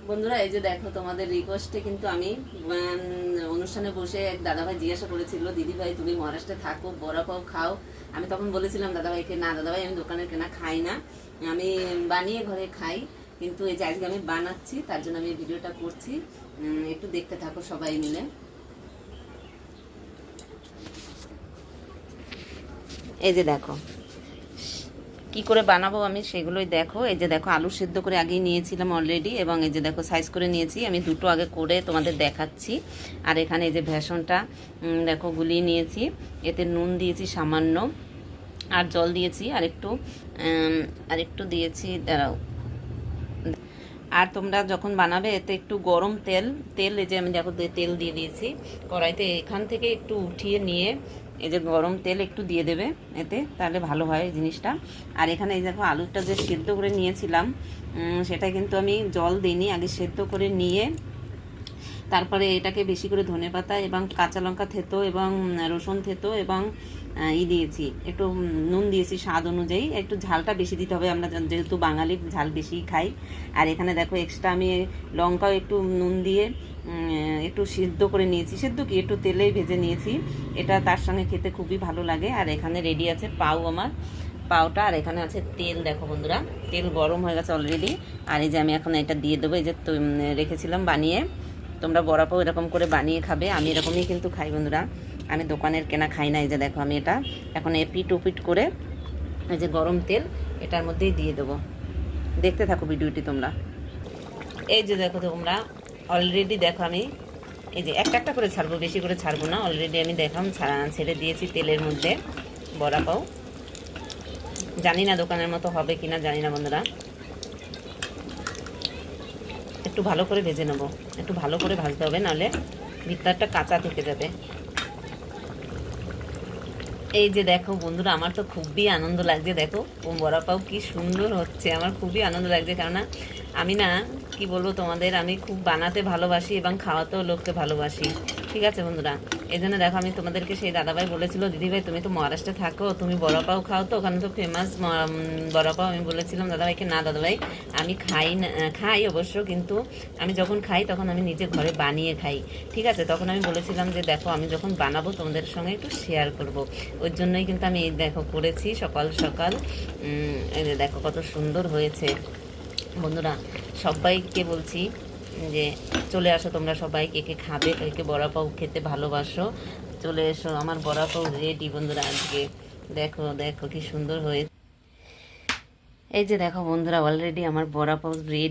বন্ধুরা, এই যে দেখো, তোমাদের রিকোয়েস্টে কিন্তু আমি অনুষ্ঠানে বসে এক দাদাভাই জিজ্ঞাসা করেছিল, দিদি ভাই তুমি মহারাষ্ট্রে থাকো, বড়া পাও খাও। আমি তখন বলেছিলাম দাদাভাইকে, না দাদাভাই আমি দোকানের কেনা খাই না, আমি বানিয়ে ঘরে খাই। কিন্তু এই যে আজকে আমি বানাচ্ছি, তার জন্য আমি ভিডিওটা করছি, একটু দেখতে থাকো সবাই মিলে। এই যে দেখো কি করে বানাবো আমি সেগুলোই দেখো। এই যে দেখো, আলু সেদ্ধ করে আগেই নিয়েছিলাম অলরেডি, এবং এই যে দেখো সাইজ করে নিয়েছি। আমি দুটো আগে করে তোমাদের দেখাচ্ছি। আর এখানে এই যে বেসনটা দেখো গুলিয়ে নিয়েছি, এতে নুন দিয়েছি সামান্য, আর জল দিয়েছি আর একটু দিয়েছি, দাঁড়াও। আর তোমরা যখন বানাবে এতে একটু গরম তেল তেল এই যে আমি দেখো তেল দিয়ে দিয়েছি কড়াইতে, এখান থেকে একটু উঠিয়ে নিয়ে এই যে গরম তেল একটু দিয়ে দেবে এতে, তাহলে ভালো হয় জিনিসটা। আর এখানে এই দেখো আলুটা যে সেদ্ধ করে নিয়েছিলাম, সেটা কিন্তু আমি জল দিইনি, আগে সেদ্ধ করে নিয়ে তারপরে এটাকে বেশি করে ধনেপাতা এবং কাঁচা লঙ্কা থেতো এবং রসুন থেতো এবং দিয়েছি, একটু নুন দিয়েছি স্বাদ অনুযায়ী। একটু ঝালটা বেশি দিতে হবে, আমরা যেহেতু বাঙালি ঝাল বেশি খাই। আর এখানে দেখো এক্সট্রা আমি লঙ্কাও একটু নুন দিয়ে একটু সিদ্ধ করে নিয়েছি, সিদ্ধ কি একটু তেলেই ভেজে নিয়েছি। এটা তার সঙ্গে খেতে খুবই ভালো লাগে। আর এখানে রেডি আছে পাও, আমার পাওটা। আর এখানে আছে তেল, দেখো বন্ধুরা তেল গরম হয়ে গেছে অলরেডি। আর এই যে আমি এখন এটা দিয়ে দেবো, এই যে রেখেছিলাম বানিয়ে। তোমরা বড়া পাও এরকম করে বানিয়ে খাবে, আমি এরকমই কিন্তু খাই বন্ধুরা, আমি দোকানের কেনা খাই না। এই যে দেখো আমি এটা এখন এপিট ওপিট করে এই যে গরম তেল এটার মধ্যেই দিয়ে দেবো, দেখতে থাকো ভিডিওটি তোমরা। এই যে দেখো তোমরা অলরেডি দেখো আমি এই যে একটা একটা করে ছাড়বো, বেশি করে ছাড়বো না। অলরেডি আমি দেখাম ছেড়ে দিয়েছি তেলের মধ্যে বড়া পাও। জানি না দোকানের মতো হবে কিনা, জানি না বন্ধুরা। একটু ভালো করে ভেজে নেবো, একটু ভালো করে ভাজতে হবে, নাহলে ভিতরটা কাঁচা থেকে যাবে। এই যে দেখো বন্ধুরা, আমার তো খুবই আনন্দ লাগছে, দেখো বড়া পাও কি সুন্দর হচ্ছে, আমার খুবই আনন্দ লাগছে। কেননা আমি না কি বলবো তোমাদের, আমি খুব বানাতে ভালোবাসি এবং খাওয়াতেও লোককে ভালোবাসি, ঠিক আছে বন্ধুরা। এই জন্য দেখো আমি তোমাদেরকে, সেই দাদাভাই বলেছিল, দিদিভাই তুমি তো মহারাষ্ট্রে থাকো, তুমি বড়া পাও খাও তো, ওখানে তো ফেমাস বড়া পাও। আমি বলেছিলাম দাদাভাইকে, না দাদাভাই আমি খাই না, খাই অবশ্য, কিন্তু আমি যখন খাই তখন আমি নিজে ঘরে বানিয়ে খাই, ঠিক আছে। তখন আমি বলেছিলাম যে দেখো আমি যখন বানাবো তোমাদের সঙ্গে একটু শেয়ার করব, ওই জন্যই কিন্তু আমি এই দেখো করেছি সকাল সকাল। এই যে দেখো কত সুন্দর হয়েছে বন্ধুরা। সবাইকে বলছি যে চলে আসো তোমরা সবাই, কে কে খাবে, কে কে বড়া পাও খেতে ভালোবাসো, চলে এসো। আমার বড়া পাও রেডি বন্ধুরা আজকে, দেখো দেখো কি সুন্দর হয়েছে। এই যে দেখো বন্ধুরা অলরেডি আমার বড়া পাও রেডি।